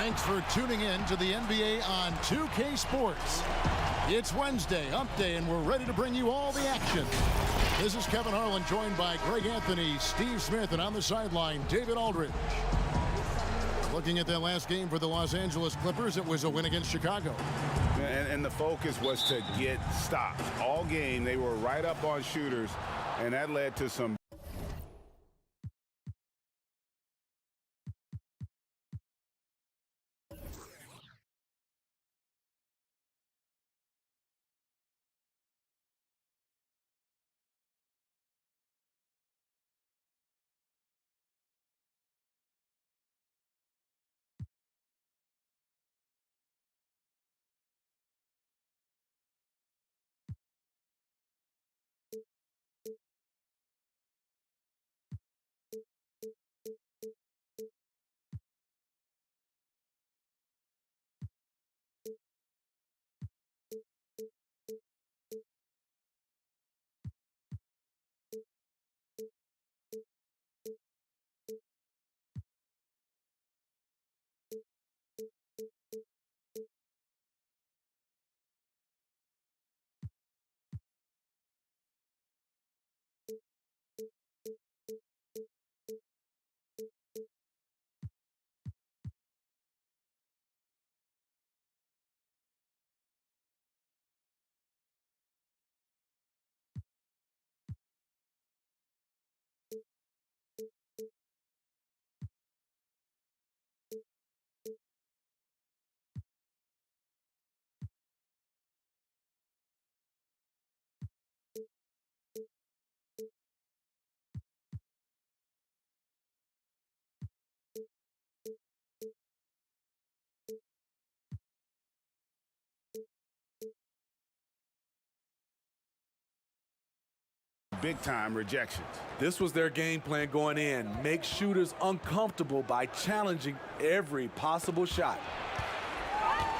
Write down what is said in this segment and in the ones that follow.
Thanks for tuning in to the NBA on 2K Sports. It's Wednesday, Hump Day, and we're ready to bring you all the action. This is Kevin Harlan, joined by Greg Anthony, Steve Smith, and on the sideline, David Aldridge. Looking at that last game for the Los Angeles Clippers, it was a win against Chicago. And the focus was to get stops. All game, they were right up on shooters, and that led to some. Big-time rejections. This was their game plan going in. Make shooters uncomfortable by challenging every possible shot.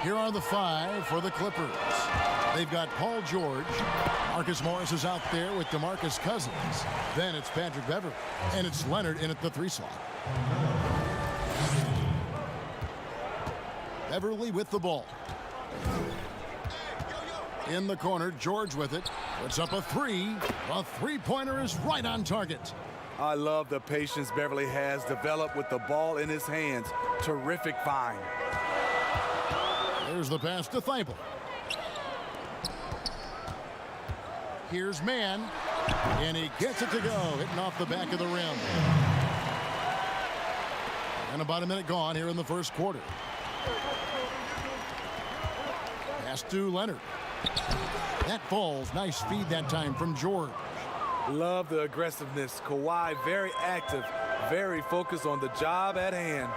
Here are the five for the Clippers. They've got Paul George. Marcus Morris is out there with DeMarcus Cousins. Then it's Patrick Beverley. And it's Leonard in at the 3 slot. Beverley with the ball. In the corner, George with it. Puts up a 3. A three-pointer is right on target. I love the patience Beverley has developed with the ball in his hands. Terrific find. There's the pass to Thibault. Here's Mann. And he gets it to go, hitting off the back of the rim. And about a minute gone here in the first quarter. Pass to Leonard. That falls. Nice feed that time from George. Love the aggressiveness. Kawhi very active, very focused on the job at hand.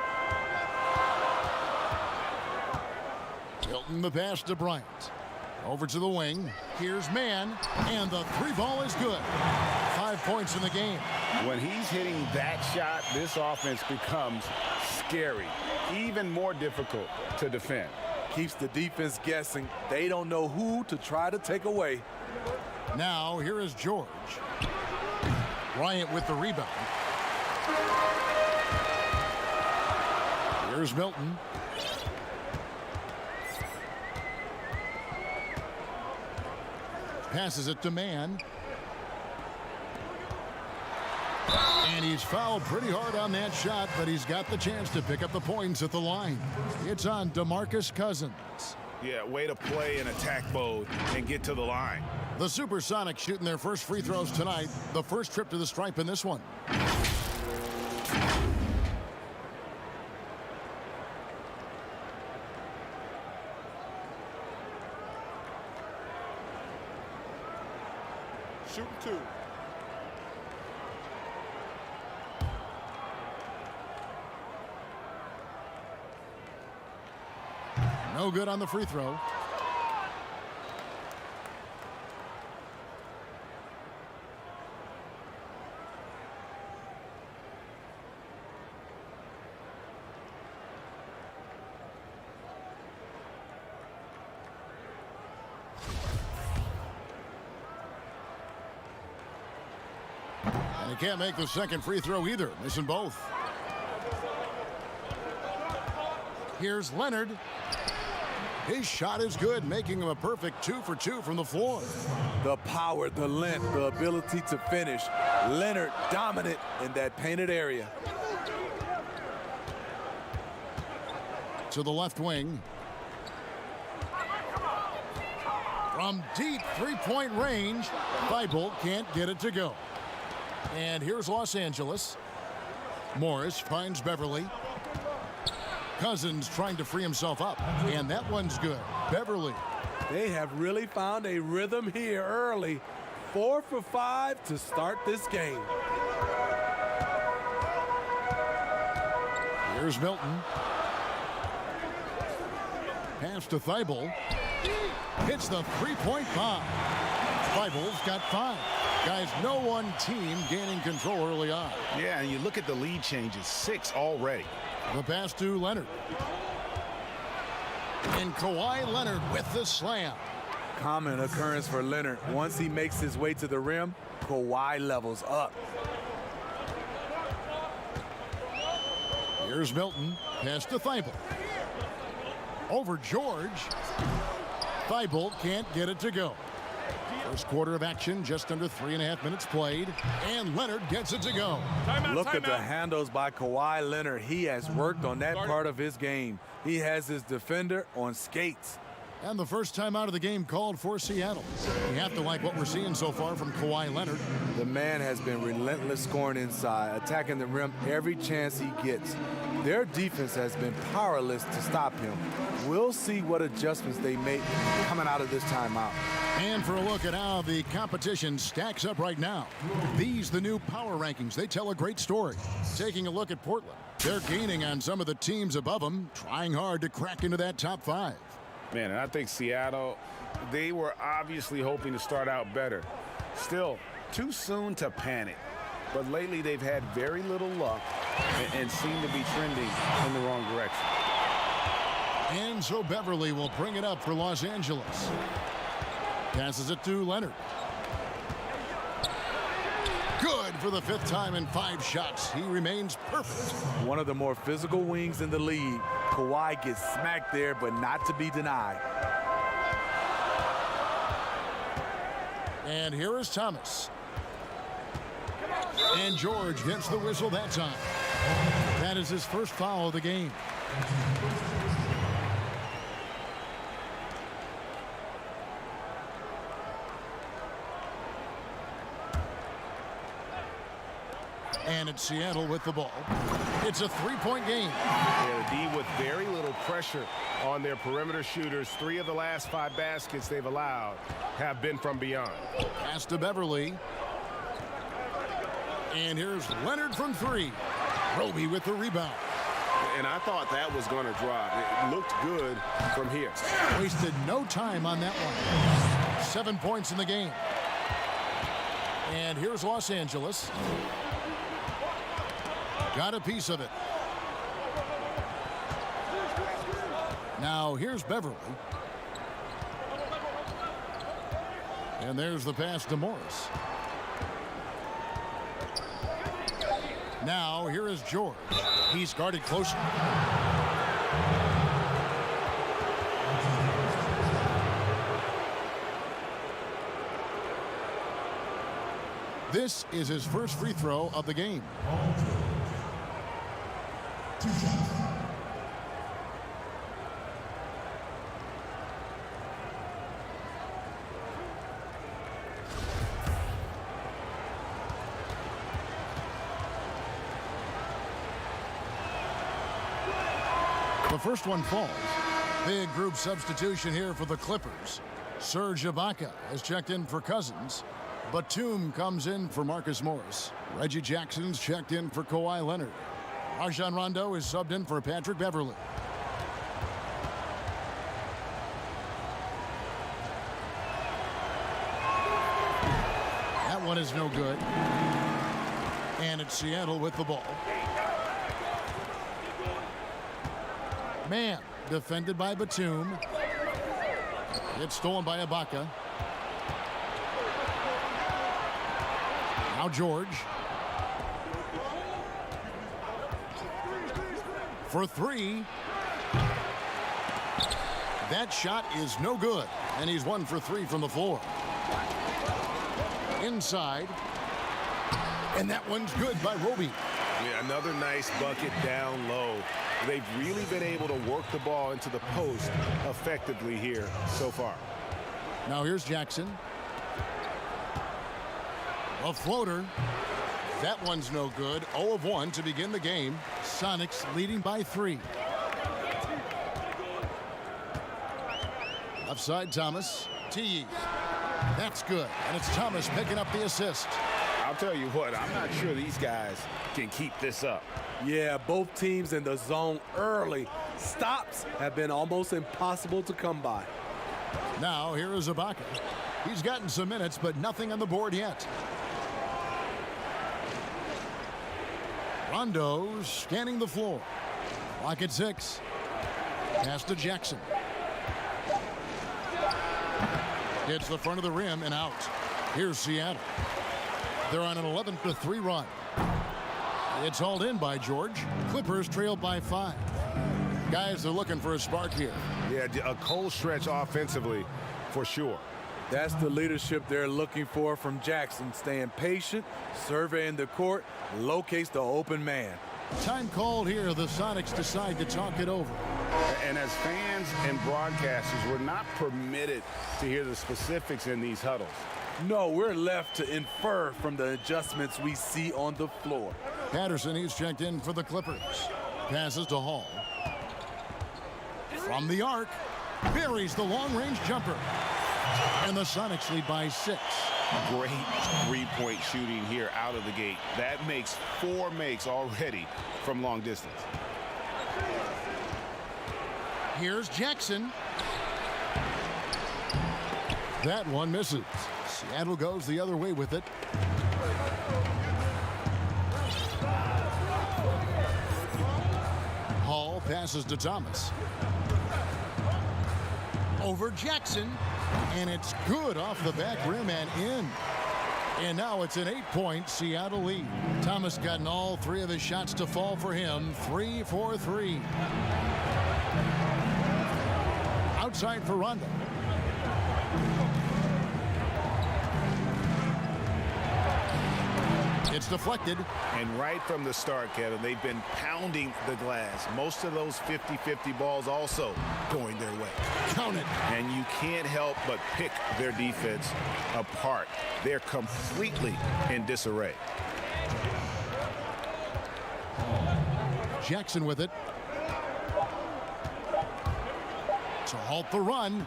Hilton the pass to Bryant. Over to the wing. Here's Mann. And the 3 ball is good. 5 points in the game. When he's hitting that shot, this offense becomes scary. Even more difficult to defend. Keeps the defense guessing. They don't know who to try to take away. Now, here is George. Bryant with the rebound. Here's Milton. Passes it to Mann. And he's fouled pretty hard on that shot, but he's got the chance to pick up the points at the line. It's on DeMarcus Cousins. Yeah, way to play in attack mode and get to the line. The Supersonics shooting their first free throws tonight. The first trip to the stripe in this one. Shoot 2. No good on the free throw. And he can't make the second free throw either, missing both. Here's Leonard. His shot is good, making him a perfect 2 for 2 from the floor. The power, the length, the ability to finish. Leonard dominant in that painted area. To the left wing. From deep three-point range, Thibault can't get it to go. And here's Los Angeles. Morris finds Beverly. Cousins trying to free himself up, and that one's good. Beverly. They have really found a rhythm here early. 4 for 5 to start this game. Here's Milton. Pass to Thibault. Hits the three-point bomb. Thibault's got 5. Guys, no one team gaining control early on. Yeah, and you look at the lead changes, 6 already. The pass to Leonard. And Kawhi Leonard with the slam. Common occurrence for Leonard. Once he makes his way to the rim, Kawhi levels up. Here's Milton. Pass to Thibault. Over George. Thibault can't get it to go. First quarter of action, just under 3.5 minutes played, and Leonard gets it to go. Look at the handles by Kawhi Leonard. He has worked on that part of his game. He has his defender on skates. And the first time out of the game called for Seattle. You have to like what we're seeing so far from Kawhi Leonard. The man has been relentless scoring inside, attacking the rim every chance he gets. Their defense has been powerless to stop him. We'll see what adjustments they make coming out of this timeout. And for a look at how the competition stacks up right now. These, the new power rankings, they tell a great story. Taking a look at Portland, they're gaining on some of the teams above them, trying hard to crack into that top 5. Man, and I think Seattle, they were obviously hoping to start out better. Still, too soon to panic. But lately they've had very little luck and seem to be trending in the wrong direction. And so Beverly will bring it up for Los Angeles. Passes it to Leonard. Good for the 5th time in 5 shots. He remains perfect. One of the more physical wings in the league. Kawhi gets smacked there, but not to be denied. And here is Thomas. And George gets the whistle that time. That is his first foul of the game. And it's Seattle with the ball. It's a 3-point game. Yeah, the D with very little pressure on their perimeter shooters. 3 of the last 5 baskets they've allowed have been from beyond. Pass to Beverly. And here's Leonard from 3. Roby with the rebound. And I thought that was going to drop. It looked good from here. Wasted no time on that one. 7 points in the game. And here's Los Angeles. Got a piece of it. Now here's Beverly. And there's the pass to Morris. Now here is George. He's guarded closely. This is his first free throw of the game. The first one falls. Big group substitution here for the Clippers. Serge Ibaka has checked in for Cousins. Batum comes in for Marcus Morris. Reggie Jackson's checked in for Kawhi Leonard. Rajon Rondo is subbed in for Patrick Beverly. That one is no good. And it's Seattle with the ball. Man, defended by Batum. It's stolen by Ibaka. Now George. For 3. That shot is no good, and he's 1 for 3 from the floor. Inside, and that one's good by Roby. Yeah, another nice bucket down low. They've really been able to work the ball into the post effectively here so far. Now here's Jackson. A floater. That one's no good. 0 of 1 to begin the game. Sonics leading by 3. Left side, Thomas. Teague. That's good. And it's Thomas picking up the assist. I'll tell you what, I'm not sure these guys can keep this up. Yeah, both teams in the zone early. Stops have been almost impossible to come by. Now here is Ibaka. He's gotten some minutes, but nothing on the board yet. Rondo scanning the floor. Clock at 6. Pass to Jackson. Hits the front of the rim and out. Here's Seattle. They're on an 11-3 run. It's hauled in by George. Clippers trail by 5. Guys are looking for a spark here. Yeah, a cold stretch offensively for sure. That's the leadership they're looking for from Jackson. Staying patient, surveying the court, locates the open man. Time called here. The Sonics decide to talk it over. And as fans and broadcasters, we're not permitted to hear the specifics in these huddles. No, we're left to infer from the adjustments we see on the floor. Patterson, he's checked in for the Clippers. Passes to Hall. From the arc, buries the long-range jumper. And the Sonics lead by 6. Great three-point shooting here out of the gate. That makes 4 makes already from long distance. Here's Jackson. That one misses. Seattle goes the other way with it. Hall passes to Thomas. Over Jackson. And it's good off the back rim and in. And now it's an 8-point Seattle lead. Thomas gotten all 3 of his shots to fall for him. 3 for 3. Outside for Rondo. It's deflected. And right from the start, Kevin, they've been pounding the glass. Most of those 50-50 balls also going their way. Count it. And you can't help but pick their defense apart. They're completely in disarray. Jackson with it. To halt the run.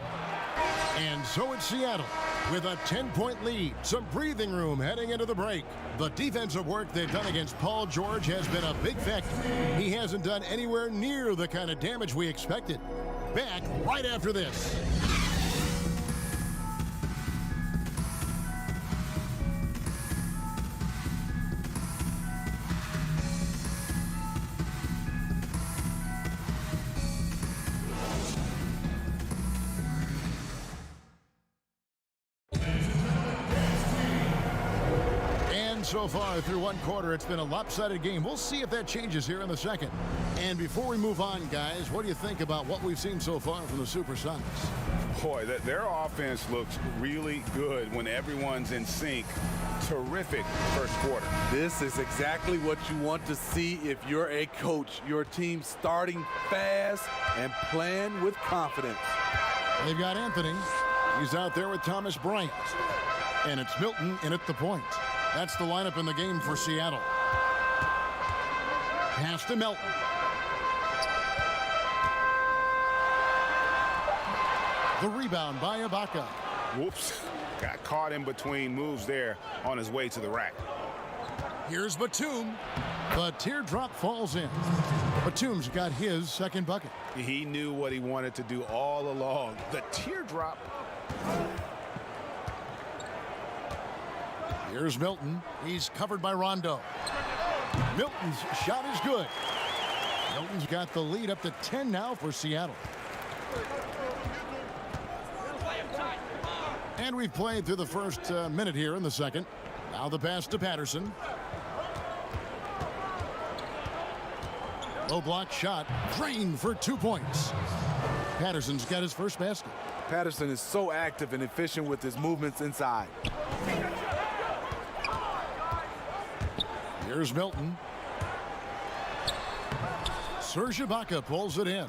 And so it's Seattle with a 10-point lead. Some breathing room heading into the break. The defensive work they've done against Paul George has been a big factor. He hasn't done anywhere near the kind of damage we expected. Back right after this. So far through one quarter, it's been a lopsided game. We'll see if that changes here in the second. And before we move on, guys, what do you think about what we've seen so far from the Supersonics? Boy, their offense looks really good when everyone's in sync. Terrific first quarter. This is exactly what you want to see if you're a coach. Your team starting fast and playing with confidence. They've got Anthony. He's out there with Thomas Bryant. And it's Milton in at the point. That's the lineup in the game for Seattle. Pass to Milton. The rebound by Ibaka. Whoops. Got caught in between moves there on his way to the rack. Here's Batum. The teardrop falls in. Batum's got his second bucket. He knew what he wanted to do all along. The teardrop. Here's Milton. He's covered by Rondo. Milton's shot is good. Milton's got the lead up to 10 now for Seattle. And we've played through the first minute here in the second. Now the pass to Patterson. Low block shot. Drained for 2 points. Patterson's got his first basket. Patterson is so active and efficient with his movements inside. Here's Milton. Serge Ibaka pulls it in.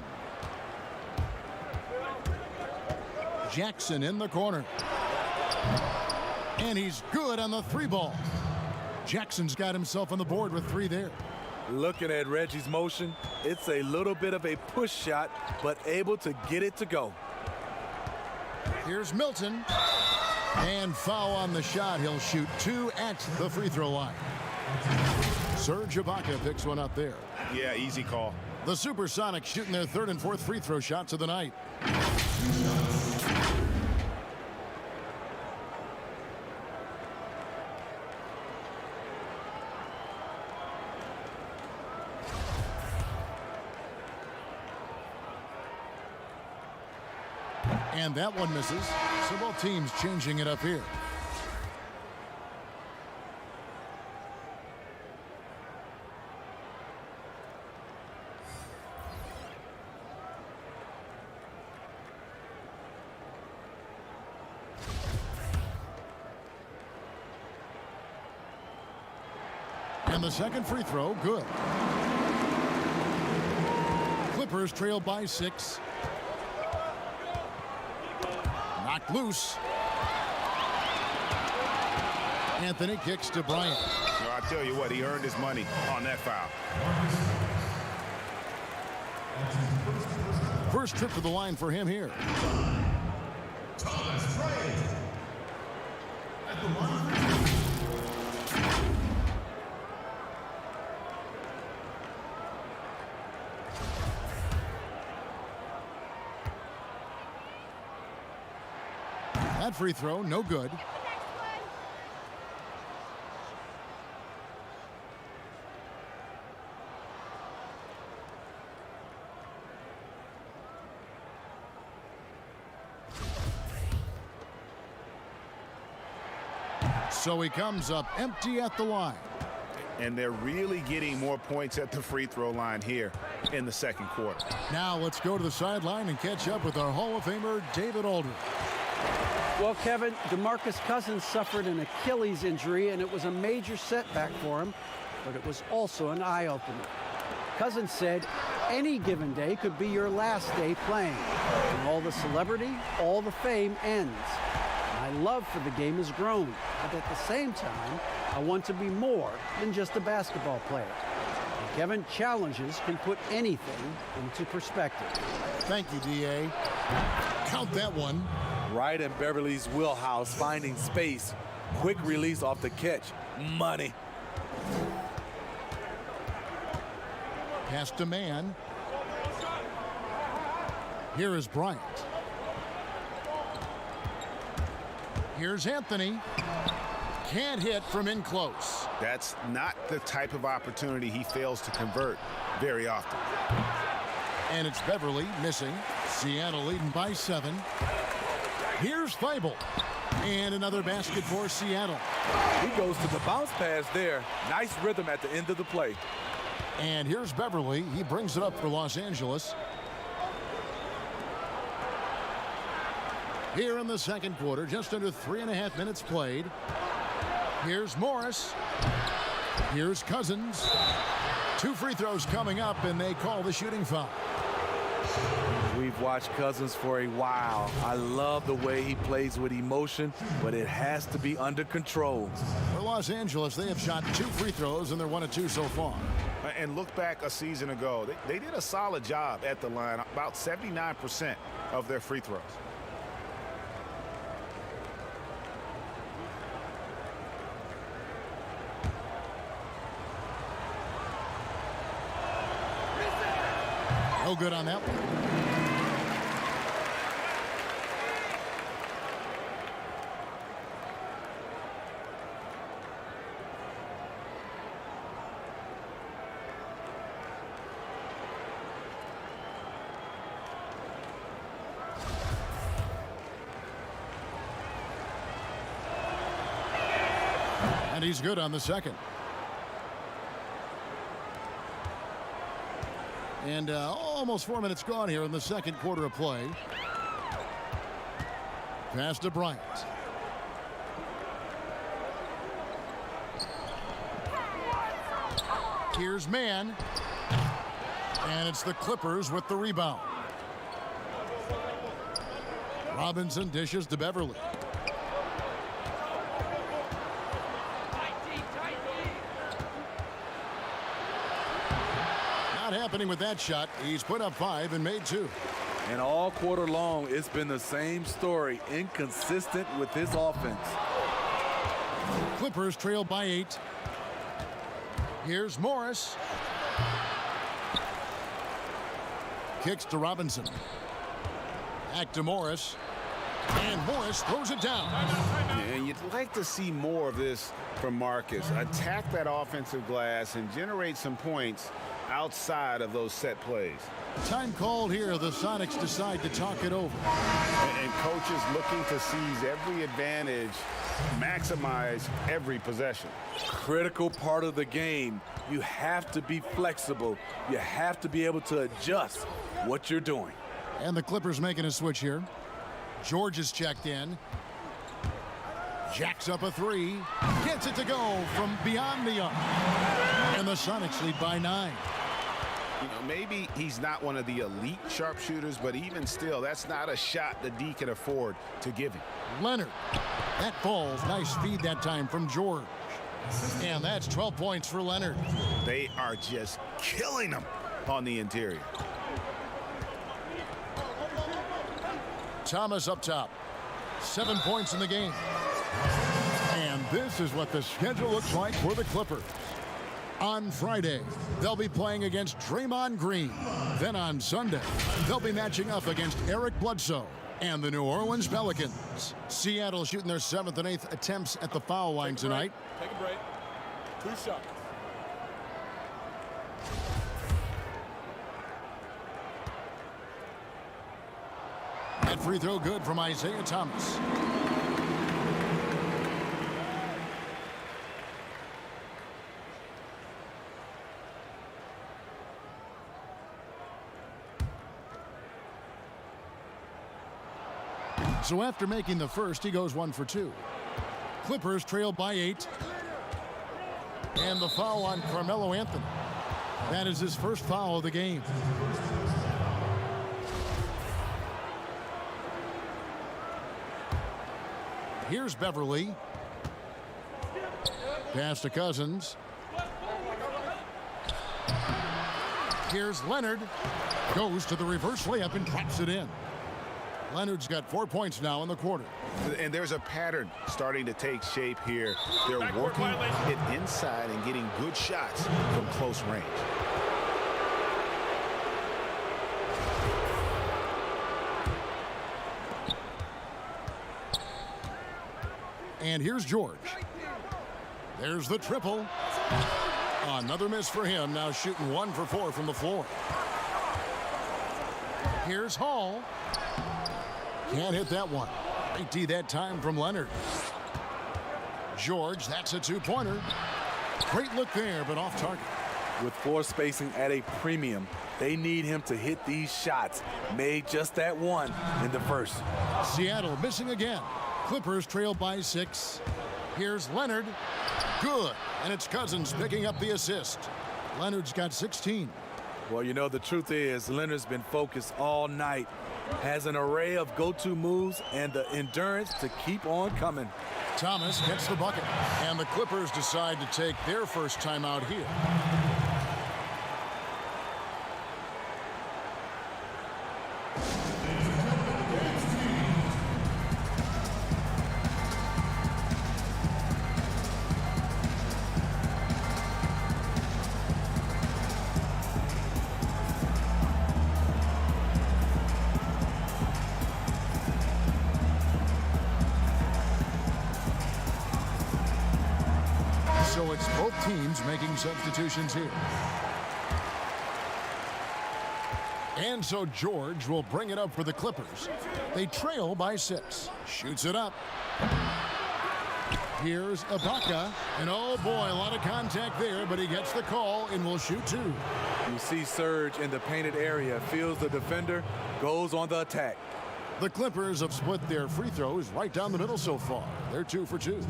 Jackson in the corner. And he's good on the three ball. Jackson's got himself on the board with 3 there. Looking at Reggie's motion, it's a little bit of a push shot, but able to get it to go. Here's Milton. And foul on the shot. He'll shoot 2 at the free throw line. Serge Ibaka picks one up there. Yeah, easy call. The Supersonics shooting their 3rd and 4th free throw shots of the night. And that one misses. So both teams changing it up here. And the second free throw, good. Clippers trail by 6. Knocked loose. Anthony kicks to Bryant. Well, I tell you what, he earned his money on that foul. First trip to the line for him here. That free throw, no good. So he comes up empty at the line. And they're really getting more points at the free throw line here in the second quarter. Now let's go to the sideline and catch up with our Hall of Famer, David Aldridge. Well, Kevin, DeMarcus Cousins suffered an Achilles injury, and it was a major setback for him, but it was also an eye-opener. Cousins said, any given day could be your last day playing. And all the celebrity, all the fame ends. My love for the game has grown, but at the same time, I want to be more than just a basketball player. And Kevin, challenges can put anything into perspective. Thank you, D.A. Count that one. Right in Beverly's wheelhouse, finding space. Quick release off the catch. Money. Pass to man. Here is Bryant. Here's Anthony. Can't hit from in close. That's not the type of opportunity he fails to convert very often. And it's Beverly missing. Seattle leading by 7. Here's Thibault. And another basket for Seattle. He goes to the bounce pass there. Nice rhythm at the end of the play. And here's Beverly. He brings it up for Los Angeles. Here in the second quarter, just under 3.5 minutes played. Here's Morris. Here's Cousins. 2 free throws coming up, and they call the shooting foul. We've watched Cousins for a while. I love the way he plays with emotion, but it has to be under control. For Los Angeles, they have shot 2 free throws, and they're 1 of 2 so far. And look back a season ago. They did a solid job at the line, about 79% of their free throws. No good on that one. And he's good on the second. And almost 4 minutes gone here in the second quarter of play. Pass to Bryant. Here's Mann. And it's the Clippers with the rebound. Robinson dishes to Beverly. Not happening with that shot. He's put up 5 and made 2. And all quarter long, it's been the same story. Inconsistent with his offense. Clippers trail by 8. Here's Morris. Kicks to Robinson. Back to Morris. And Morris throws it down. And you'd like to see more of this from Marcus. Attack that offensive glass and generate some points outside of those set plays. Time called here. The Sonics decide to talk it over. And coaches looking to seize every advantage, maximize every possession. Critical part of the game. You have to be flexible. You have to be able to adjust what you're doing. And the Clippers making a switch here. George is checked in. Jacks up a 3. Gets it to go from beyond the arc. And the Sonics lead by 9. You know, maybe he's not one of the elite sharpshooters, but even still, that's not a shot the D can afford to give him. Leonard. That falls. Nice feed that time from George. And that's 12 points for Leonard. They are just killing him on the interior. Thomas up top. 7 points in the game. And this is what the schedule looks like for the Clippers. On Friday, they'll be playing against Draymond Green. Then on Sunday, they'll be matching up against Eric Bledsoe and the New Orleans Pelicans. Seattle shooting their 7th and 8th attempts at the foul line tonight. Take a break. 2 shots. That free throw good from Isaiah Thomas. So after making the first, he goes 1 for 2. Clippers trail by 8. And the foul on Carmelo Anthony. That is his first foul of the game. Here's Beverly. Pass to Cousins. Here's Leonard. Goes to the reverse layup and drops it in. Leonard's got 4 points now in the quarter. And there's a pattern starting to take shape here. They're working it inside and getting good shots from close range. And here's George. There's the triple. Another miss for him. Now shooting 1 for 4 from the floor. Here's Hall. Can't hit that one. IT that time from Leonard. George, that's a 2-pointer. Great look there, but off target. With floor spacing at a premium, they need him to hit these shots. Made just that one in the first. Seattle missing again. Clippers trail by 6. Here's Leonard. Good. And it's Cousins picking up the assist. Leonard's got 16. Well, you know, the truth is Leonard's been focused all night. Has an array of go-to moves and the endurance to keep on coming. Thomas gets the bucket. And the Clippers decide to take their first timeout here. So it's both teams making substitutions here. And so George will bring it up for the Clippers. They trail by 6. Shoots it up. Here's Ibaka, and oh boy, a lot of contact there, but he gets the call and will shoot 2. You see Serge in the painted area, feels the defender, goes on the attack. The Clippers have split their free throws right down the middle so far. They're 2 for 2.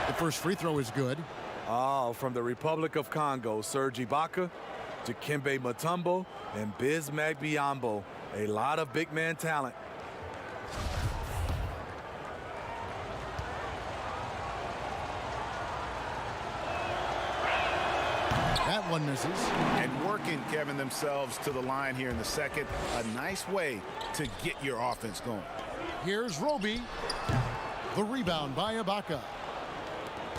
The first free throw is good. Oh, from the Republic of Congo, Serge Ibaka, Dikembe Mutombo, and Bismack Biyombo. A lot of big man talent. That one misses. And working, Kevin, themselves to the line here in the second. A nice way to get your offense going. Here's Roby. The rebound by Ibaka.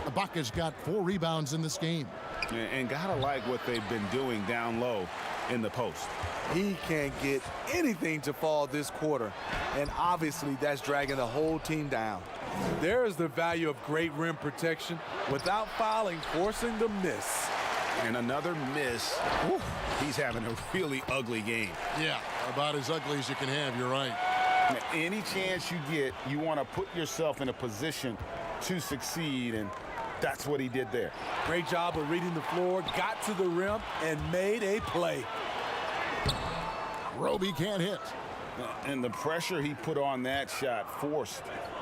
Ibaka's got 4 rebounds in this game. And gotta like what they've been doing down low in the post. He can't get anything to fall this quarter, and obviously that's dragging the whole team down. There is the value of great rim protection without fouling, forcing the miss. And another miss. Whew, he's having a really ugly game. Yeah, about as ugly as you can have, you're right. Now, any chance you get, you want to put yourself in a position to succeed, and that's what he did there. Great job of reading the floor, got to the rim, and made a play. Roby can't hit. And the pressure he put on that shot forced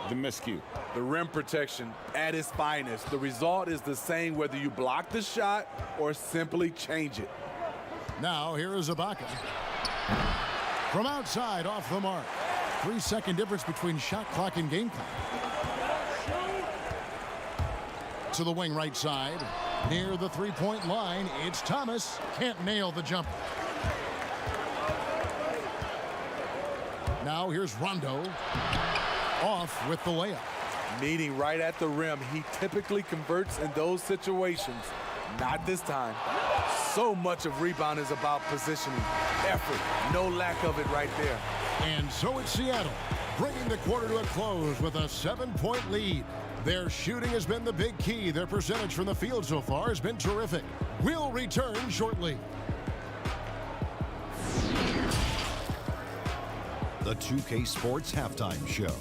the miscue. The rim protection at its finest. The result is the same whether you block the shot or simply change it. Now here is Ibaka. From outside, off the mark. 3-second difference between shot clock and game clock. To the wing right side. Near the three-point line, it's Thomas. Can't nail the jumper. Now here's Rondo. Off with the layup. Meeting right at the rim. He typically converts in those situations. Not this time. So much of rebound is about positioning, effort. No lack of it right there. And so it's Seattle, bringing the quarter to a close with a 7-point lead. Their shooting has been the big key. Their percentage from the field so far has been terrific. We'll return shortly. The 2K Sports Halftime Show.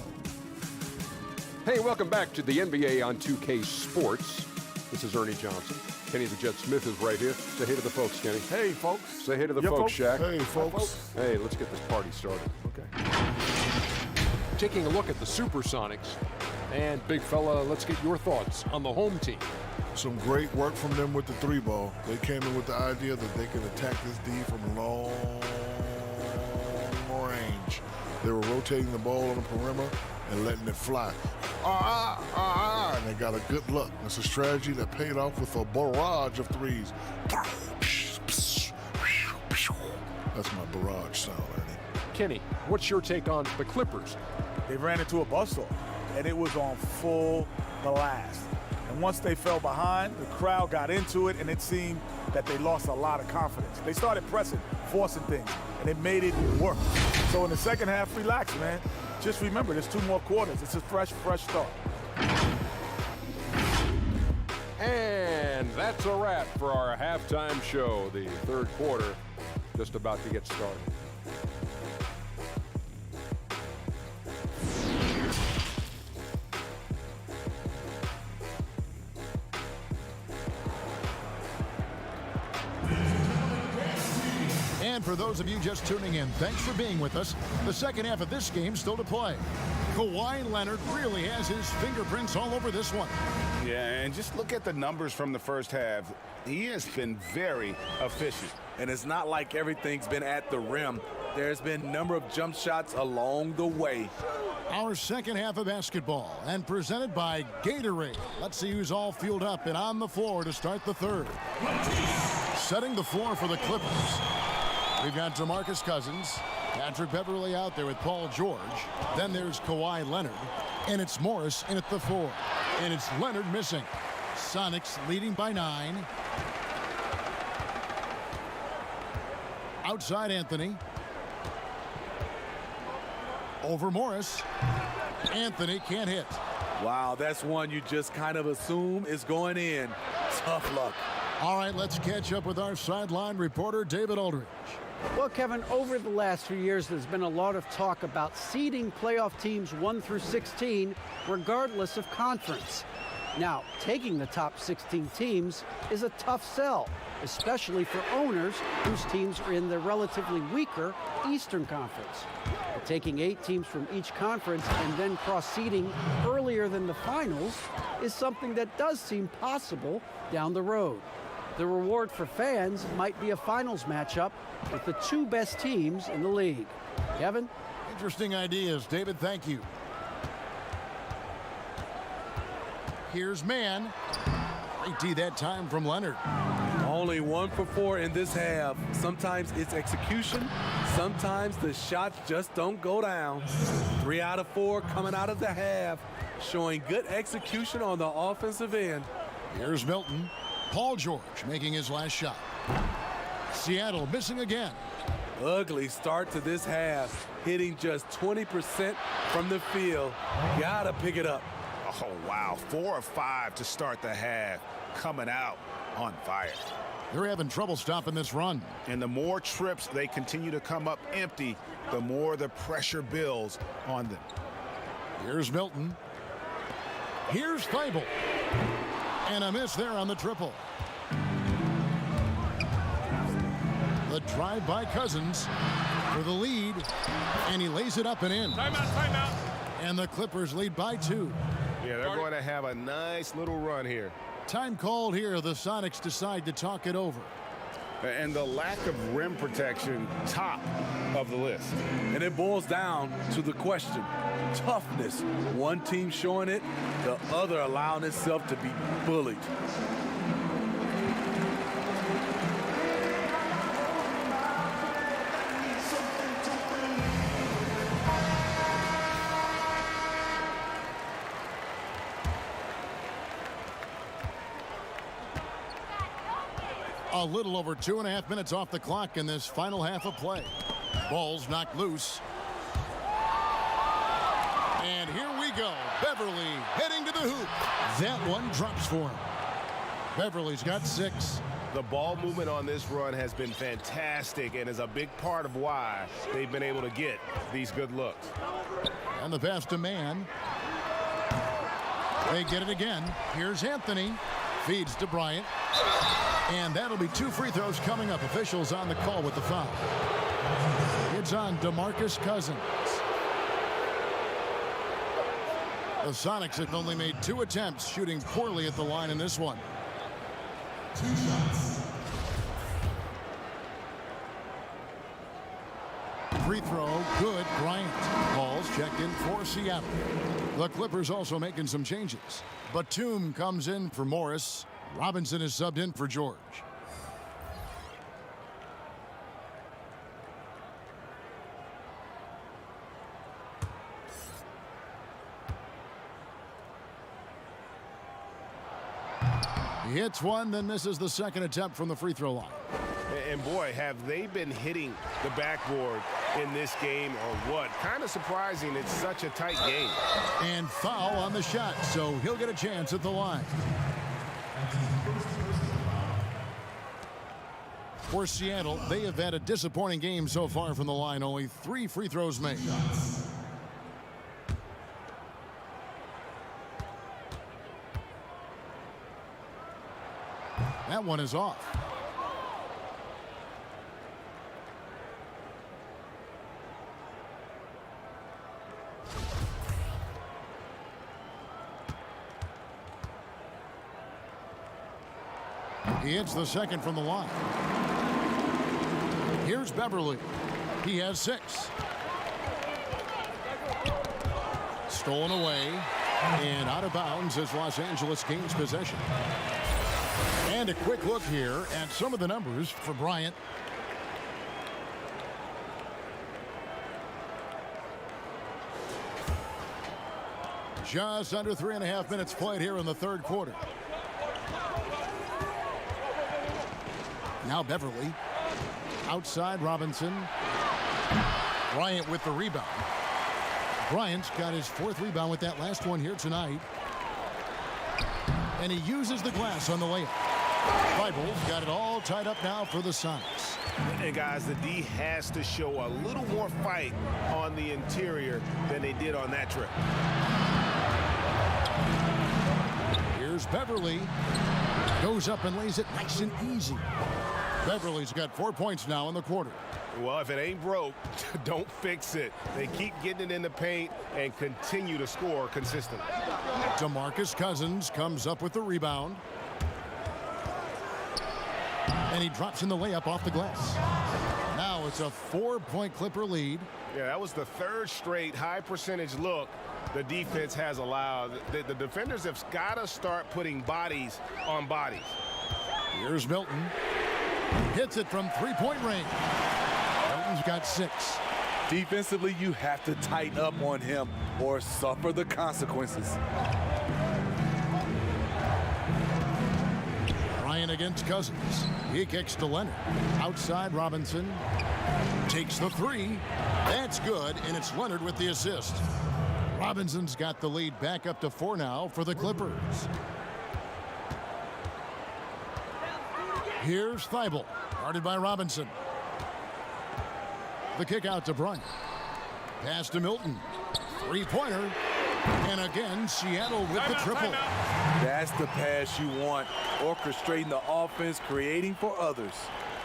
Hey, welcome back to the NBA on 2K Sports. This is Ernie Johnson. Kenny the Jet Smith is right here. Say hey to the folks, Kenny. Hey, folks. Say hey to the folks, Shaq. Hey, folks. Hey, let's get this party started. Okay. Taking a look at the Supersonics. And, big fella, let's get your thoughts on the home team. Some great work from them with the 3-ball. They came in with the idea that they could attack this D from long range. They were rotating the ball on the perimeter and letting it fly. And they got a good look. It's a strategy that paid off with a barrage of threes. That's my barrage sound, Ernie. Kenny, what's your take on the Clippers? They ran into a buzzsaw, and it was on full blast. And once they fell behind, the crowd got into it, and it seemed that they lost a lot of confidence. They started pressing, forcing things, and it made it work. So in the second half, relax, man. Just remember, there's 2 more quarters. It's a fresh start. And that's a wrap for our halftime show. The third quarter just about to get started. And for those of you just tuning in, thanks for being with us. The second half of this game still to play. Kawhi Leonard really has his fingerprints all over this one. Yeah, and just look at the numbers from the first half. He has been very efficient. And it's not like everything's been at the rim. There's been a number of jump shots along the way. Our second half of basketball, and presented by Gatorade. Let's see who's all fueled up and on the floor to start the third. Setting the floor for the Clippers. We've got DeMarcus Cousins, Patrick Beverly out there with Paul George. Then there's Kawhi Leonard, and it's Morris in at the 4. And it's Leonard missing. Sonics leading by 9. Outside Anthony. Over Morris. Anthony can't hit. Wow, that's one you just kind of assume is going in. Tough luck. All right, let's catch up with our sideline reporter, David Aldridge. Well, Kevin, over the last few years, there's been a lot of talk about seeding playoff teams 1 through 16, regardless of conference. Now, taking the top 16 teams is a tough sell, especially for owners whose teams are in the relatively weaker Eastern Conference. But taking 8 teams from each conference and then cross-seeding earlier than the finals is something that does seem possible down the road. The reward for fans might be a finals matchup with the 2 best teams in the league. Kevin? Interesting ideas, David. Thank you. Here's Mann. Great D that time from Leonard. Only 1 for 4 in this half. Sometimes it's execution. Sometimes the shots just don't go down. 3 out of 4 coming out of the half, showing good execution on the offensive end. Here's Milton. Paul George making his last shot. Seattle missing again. Ugly start to this half, hitting just 20% from the field. Gotta pick it up. Oh, wow. 4 of 5 to start the half. Coming out on fire. They're having trouble stopping this run. And the more trips they continue to come up empty, the more the pressure builds on them. Here's Milton. Here's Fable. And a miss there on the triple. The drive by Cousins for the lead. And he lays it up and in. Timeout. And the Clippers lead by 2. Yeah, they're going to have a nice little run here. Time called here. The Sonics decide to talk it over. And the lack of rim protection, top of the list. And it boils down to the question. Toughness. One team showing it, the other allowing itself to be bullied. A little over 2.5 minutes off the clock in this final half of play. Ball's knocked loose. And here we go. Beverly heading to the hoop. That one drops for him. Beverly's got 6. The ball movement on this run has been fantastic and is a big part of why they've been able to get these good looks. And the pass to Mann. They get it again. Here's Anthony. Feeds to Bryant. And that'll be 2 free throws coming up. Officials on the call with the foul. It's on DeMarcus Cousins. The Sonics have only made 2 attempts, shooting poorly at the line in this one. 2 shots. Free throw, good. Bryant. Ball's checked in for Seattle. The Clippers also making some changes. Batum comes in for Morris. Robinson is subbed in for George. He hits one, then misses the second attempt from the free throw line. And boy, have they been hitting the backboard in this game or what? Kind of surprising. It's such a tight game. And foul on the shot, so he'll get a chance at the line. For Seattle, they have had a disappointing game so far from the line. Only 3 free throws made. That one is off. He hits the second from the line. Here's Beverly. He has 6. Stolen away and out of bounds as Los Angeles gains possession. And a quick look here at some of the numbers for Bryant. Just under 3.5 minutes played here in the third quarter. Now Beverly. Outside Robinson. Bryant with the rebound. Bryant's got his 4th rebound with that last one here tonight. And he uses the glass on the layup. Thibault's got it all tied up now for the Sonics. And guys, the D has to show a little more fight on the interior than they did on that trip. Here's Beverly. Goes up and lays it nice and easy. Beverly's got 4 points now in the quarter. Well, if it ain't broke, don't fix it. They keep getting it in the paint and continue to score consistently. DeMarcus Cousins comes up with the rebound. And he drops in the layup off the glass. Now it's a 4-point Clipper lead. Yeah, that was the 3rd straight high percentage look the defense has allowed. The defenders have got to start putting bodies on bodies. Here's Milton. Hits it from 3-point range. Milton's got 6. Defensively, you have to tighten up on him or suffer the consequences. Bryant against Cousins. He kicks to Leonard. Outside Robinson. Takes the 3. That's good, and it's Leonard with the assist. Robinson's got the lead back up to 4 now for the Clippers. Here's Thibault, guarded by Robinson. The kick out to Bryant. Pass to Milton. 3-pointer. And again, Seattle with the triple. That's the pass you want. Orchestrating the offense, creating for others.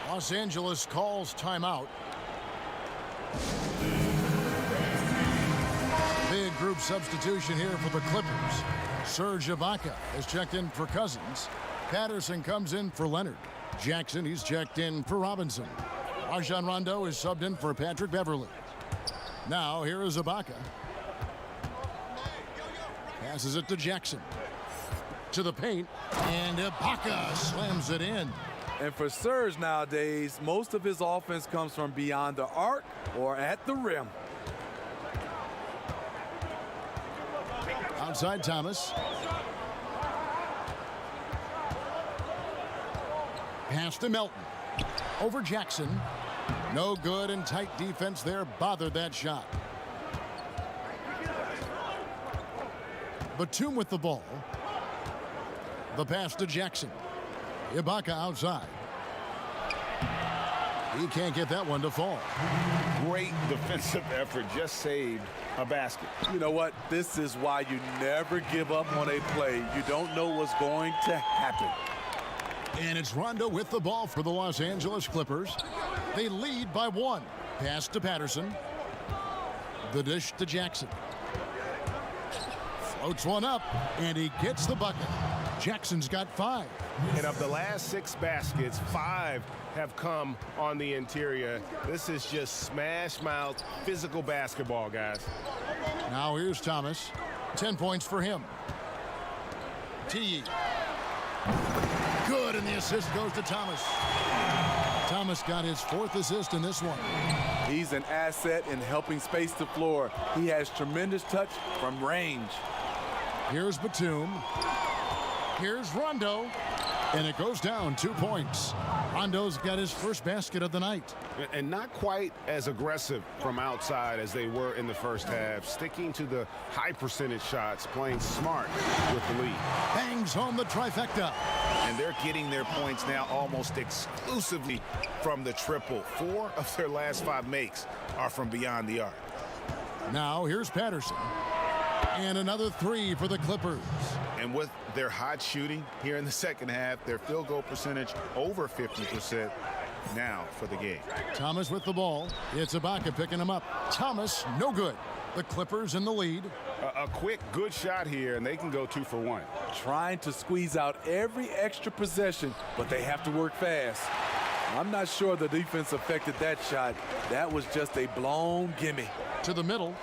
Los Angeles calls timeout. Big group substitution here for the Clippers. Serge Ibaka has checked in for Cousins. Patterson comes in for Leonard. Jackson, he's checked in for Robinson. Rajon Rondo is subbed in for Patrick Beverly. Now here is Ibaka. Passes it to Jackson. To the paint, and Ibaka slams it in. And for Serge nowadays, most of his offense comes from beyond the arc or at the rim. Outside Thomas. Pass to Melton. Over Jackson. No good, and tight defense there bothered that shot. Batum with the ball. The pass to Jackson. Ibaka outside. He can't get that one to fall. Great defensive effort, just saved a basket. You know what? This is why you never give up on a play. You don't know what's going to happen. And it's Rondo with the ball for the Los Angeles Clippers. They lead by 1. Pass to Patterson. The dish to Jackson. Floats one up, and he gets the bucket. Jackson's got 5. And of the last 6 baskets, 5 have come on the interior. This is just smash-mouth physical basketball, guys. Now here's Thomas. 10 points for him. T. Good, and the assist goes to Thomas. Thomas got his 4th assist in this one. He's an asset in helping space the floor. He has tremendous touch from range. Here's Batum. Here's Rondo. And it goes down 2 points. Rondo's got his first basket of the night. And not quite as aggressive from outside as they were in the first half. Sticking to the high percentage shots, playing smart with the lead. Bangs home the trifecta. And they're getting their points now almost exclusively from the triple. 4 of their last 5 makes are from beyond the arc. Now here's Patterson. And another 3 for the Clippers. And with their hot shooting here in the second half, their field goal percentage over 50% now for the game. Thomas with the ball. It's Ibaka picking him up. Thomas, no good. The Clippers in the lead. A quick, good shot here, and they can go 2 for 1. Trying to squeeze out every extra possession, but they have to work fast. I'm not sure the defense affected that shot. That was just a blown gimme. To the middle.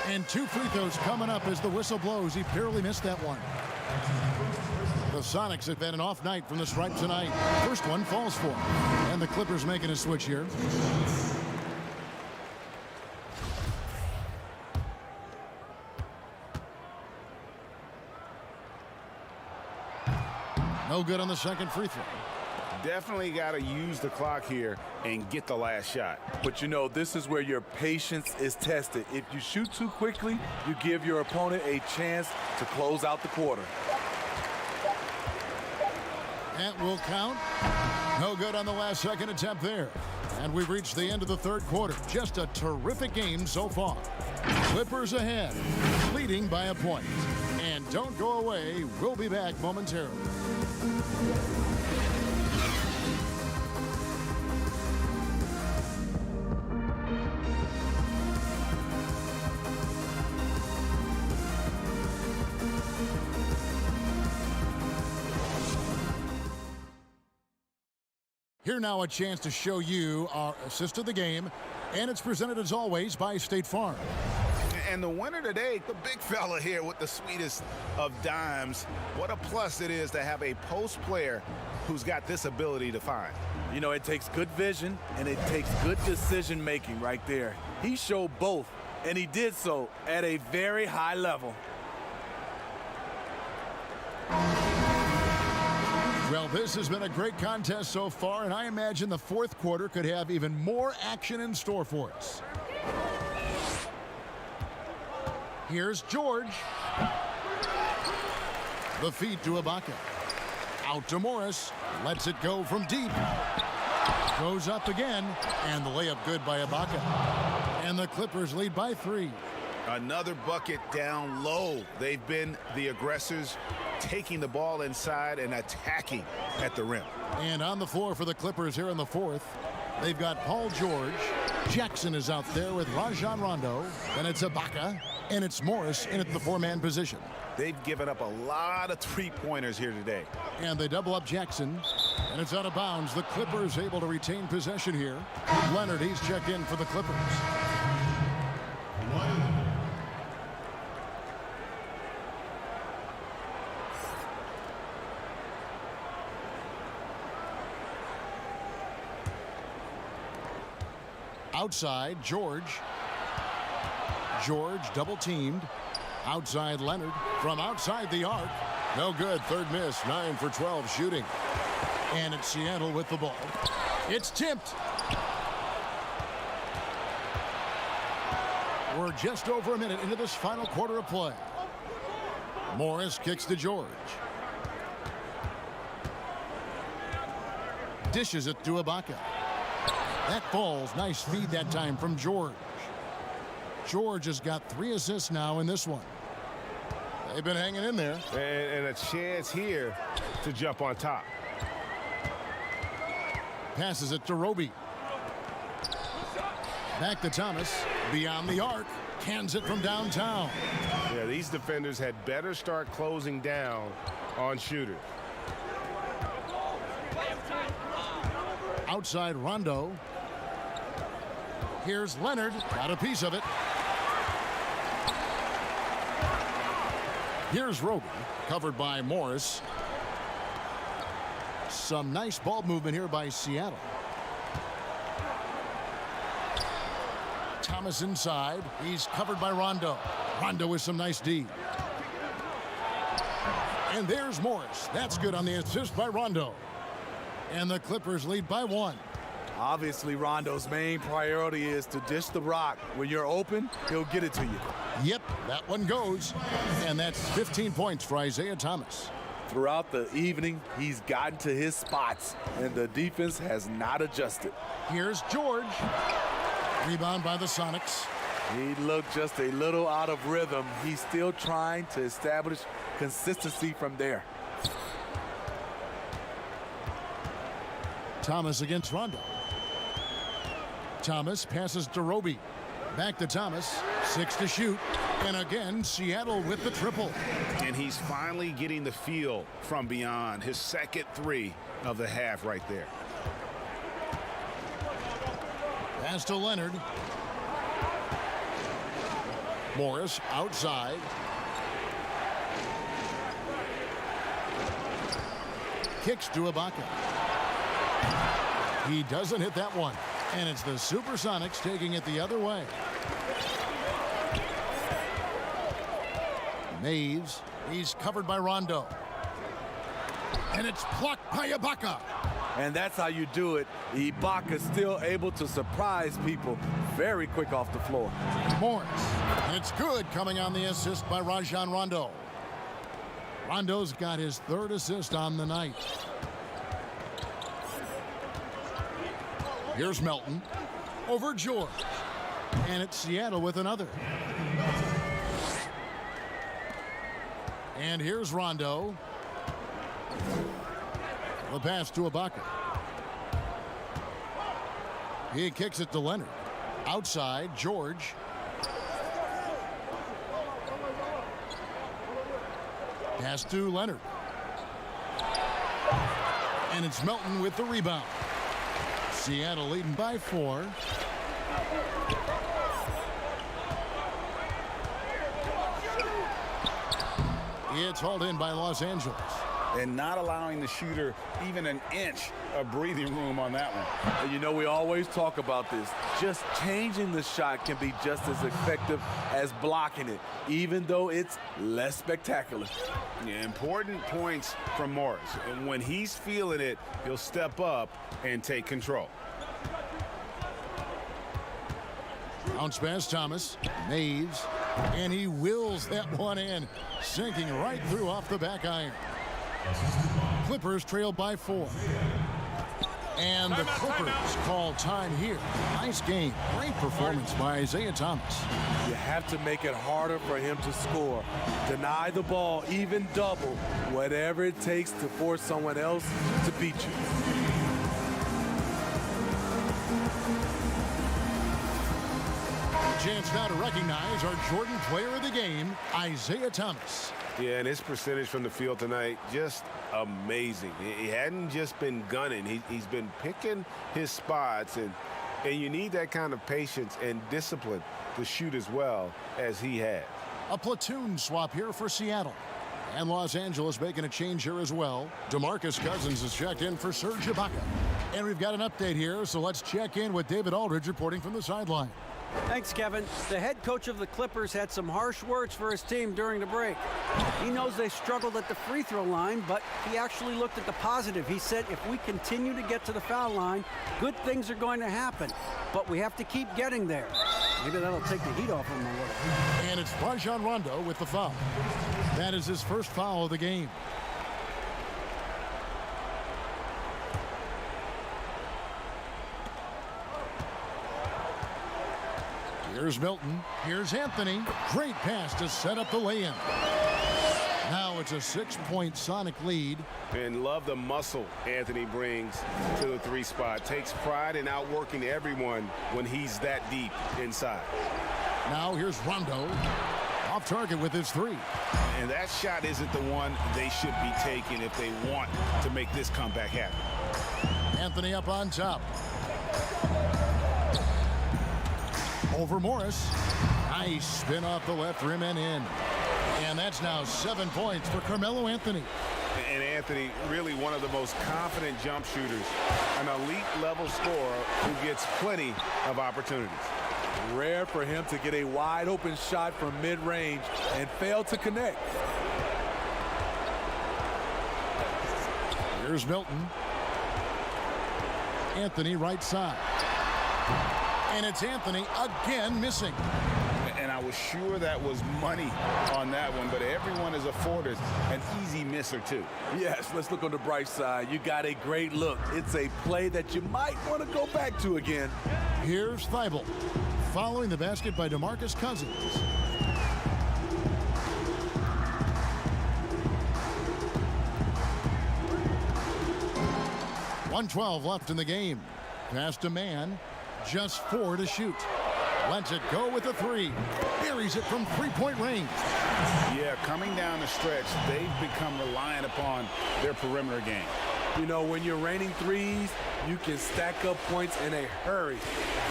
And 2 free throws coming up as the whistle blows. He barely missed that one. The Sonics have had an off night from the stripe tonight. First one falls for him. And the Clippers making a switch here. No good on the second free throw. Definitely got to use the clock here and get the last shot. But you know, this is where your patience is tested. If you shoot too quickly, you give your opponent a chance to close out the quarter. That will count. No good on the last second attempt there. And we've reached the end of the third quarter. Just a terrific game so far. Clippers ahead, leading by a point. And don't go away. We'll be back momentarily. Here now a chance to show you our assist of the game, and it's presented as always by State Farm. And the winner today, the big fella here with the sweetest of dimes. What a plus it is to have a post player who's got this ability to find. You know, it takes good vision and it takes good decision making right there. He showed both, and he did so at a very high level. Well, this has been a great contest so far, and I imagine the fourth quarter could have even more action in store for us. Here's George. The feed to Ibaka. Out to Morris. Lets it go from deep. Goes up again, and the layup good by Ibaka. And the Clippers lead by 3. Another bucket down low. They've been the aggressors, taking the ball inside and attacking at the rim. And on the floor for the Clippers here in the fourth, they've got Paul George. Jackson is out there with Rajon Rondo. Then it's Ibaka, and it's Morris in at the 4-man position. They've given up a lot of three-pointers here today. And they double up Jackson, and it's out of bounds. The Clippers able to retain possession here. Leonard, he's checked in for the Clippers. Outside, George. George double-teamed. Outside, Leonard. From outside the arc. No good. Third miss. 9 for 12 shooting. And it's Seattle with the ball. It's tipped. We're just over a minute into this final quarter of play. Morris kicks to George. Dishes it to Ibaka. That falls. Nice feed that time from George. George has got 3 assists now in this one. They've been hanging in there. And a chance here to jump on top. Passes it to Roby. Back to Thomas. Beyond the arc. Cans it from downtown. Yeah, these defenders had better start closing down on shooters. Outside Rondo. Here's Leonard. Got a piece of it. Here's Roby. Covered by Morris. Some nice ball movement here by Seattle. Thomas inside. He's covered by Rondo. Rondo with some nice D. And there's Morris. That's good on the assist by Rondo. And the Clippers lead by 1. Obviously, Rondo's main priority is to dish the rock. When you're open, he'll get it to you. Yep, that one goes. And that's 15 points for Isaiah Thomas. Throughout the evening, he's gotten to his spots, and the defense has not adjusted. Here's George. Rebound by the Sonics. He looked just a little out of rhythm. He's still trying to establish consistency from there. Thomas against Rondo. Thomas passes to Roby. Back to Thomas. 6 to shoot. And again, Seattle with the triple. And he's finally getting the feel from beyond. His second 3 of the half right there. Pass to Leonard. Morris outside. Kicks to Ibaka. He doesn't hit that one. And it's the Supersonics taking it the other way. Maves. He's covered by Rondo. And it's blocked by Ibaka. and that's how you do it. Ibaka's still able to surprise people very quick off the floor. Morris. It's good, coming on the assist by Rajon Rondo. Rondo's got his 3rd assist on the night. Here's Melton over George. And it's Seattle with another. And here's Rondo. The pass to Ibaka. He kicks it to Leonard. Outside, George. Pass to Leonard. And it's Melton with the rebound. Seattle leading by 4. It's hauled in by Los Angeles. And not allowing the shooter even an inch of breathing room on that one. And you know, we always talk about this. Just changing the shot can be just as effective as blocking it, even though it's less spectacular. Yeah, important points from Morris. And when he's feeling it, he'll step up and take control. Bounce pass, Thomas. Maves. And he wills that one in, sinking right through off the back iron. Clippers trail by 4. And the Clippers call time here. Nice game. Great performance by Isaiah Thomas. You have to make it harder for him to score. Deny the ball, even double, whatever it takes to force someone else to beat you. Chance now to recognize our Jordan player of the game, Isaiah Thomas. Yeah, and his percentage from the field tonight, just amazing. He hadn't just been gunning. He's been picking his spots, and you need that kind of patience and discipline to shoot as well as he has. A platoon swap here for Seattle. And Los Angeles making a change here as well. DeMarcus Cousins is checked in for Serge Ibaka. And we've got an update here, so let's check in with David Aldridge reporting from the sideline. Thanks, Kevin. The head coach of the Clippers had some harsh words for his team during the break. He knows they struggled at the free throw line, but he actually looked at the positive. He said, if we continue to get to the foul line, good things are going to happen. But we have to keep getting there. Maybe that'll take the heat off him a little. And it's Rajon Rondo with the foul. That is his first foul of the game. Here's Milton. Here's Anthony. Great pass to set up the lay-in. Now it's a 6-point Sonic lead. And love the muscle Anthony brings to the 3 spot. Takes pride in outworking everyone when he's that deep inside. Now here's Rondo. Off target with his 3. And that shot isn't the one they should be taking if they want to make this comeback happen. Anthony up on top. Over Morris. Nice spin off the left rim and in. And that's now 7 points for Carmelo Anthony. And Anthony, really one of the most confident jump shooters, an elite level scorer who gets plenty of opportunities. Rare for him to get a wide open shot from mid-range and fail to connect. Here's Milton. Anthony right side. And it's Anthony again missing. And I was sure that was money on that one, but everyone is afforded an easy miss or two. Yes, let's look on the bright side. You got a great look. It's a play that you might want to go back to again. Here's Thibault. Following the basket by DeMarcus Cousins. .112 left in the game. Pass to Man. Just 4 to shoot. Lets it go with a 3. Buries it from 3-point range. Yeah, coming down the stretch, they've become reliant upon their perimeter game. You know, when you're raining threes, you can stack up points in a hurry,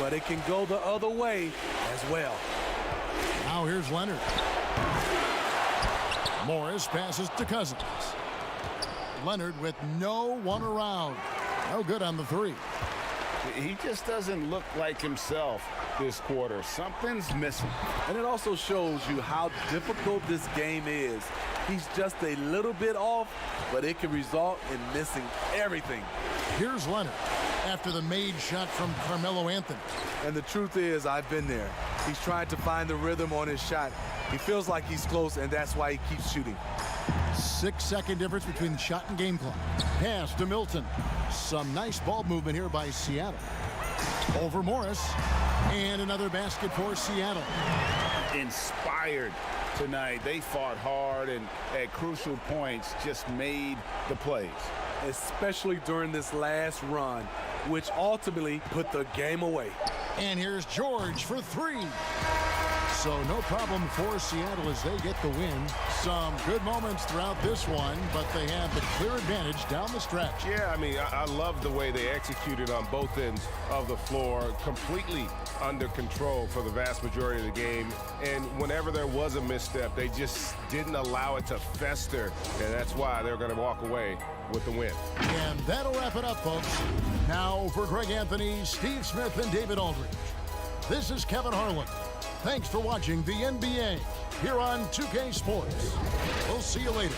but it can go the other way as well. Now here's Leonard. Morris passes to Cousins. Leonard with no one around. No good on the 3. He just doesn't look like himself this quarter. Something's missing. And it also shows you how difficult this game is. He's just a little bit off, but it can result in missing everything. Here's Leonard after the made shot from Carmelo Anthony. And the truth is, I've been there. He's trying to find the rhythm on his shot. He feels like he's close, and that's why he keeps shooting. 6-second difference between the shot and game clock. Pass to Milton. Some nice ball movement here by Seattle. Over Morris. And another basket for Seattle. Inspired tonight. They fought hard and at crucial points just made the plays. Especially during this last run, which ultimately put the game away. And here's George for three. So no problem for Seattle as they get the win. Some good moments throughout this one, but they have the clear advantage down the stretch. Yeah, I mean, I love the way they executed on both ends of the floor, completely under control for the vast majority of the game. And whenever there was a misstep, they just didn't allow it to fester, and that's why they're going to walk away with the win. And that'll wrap it up, folks. Now for Greg Anthony, Steve Smith, and David Aldridge, this is Kevin Harlan. Thanks for watching the NBA here on 2K Sports. We'll see you later.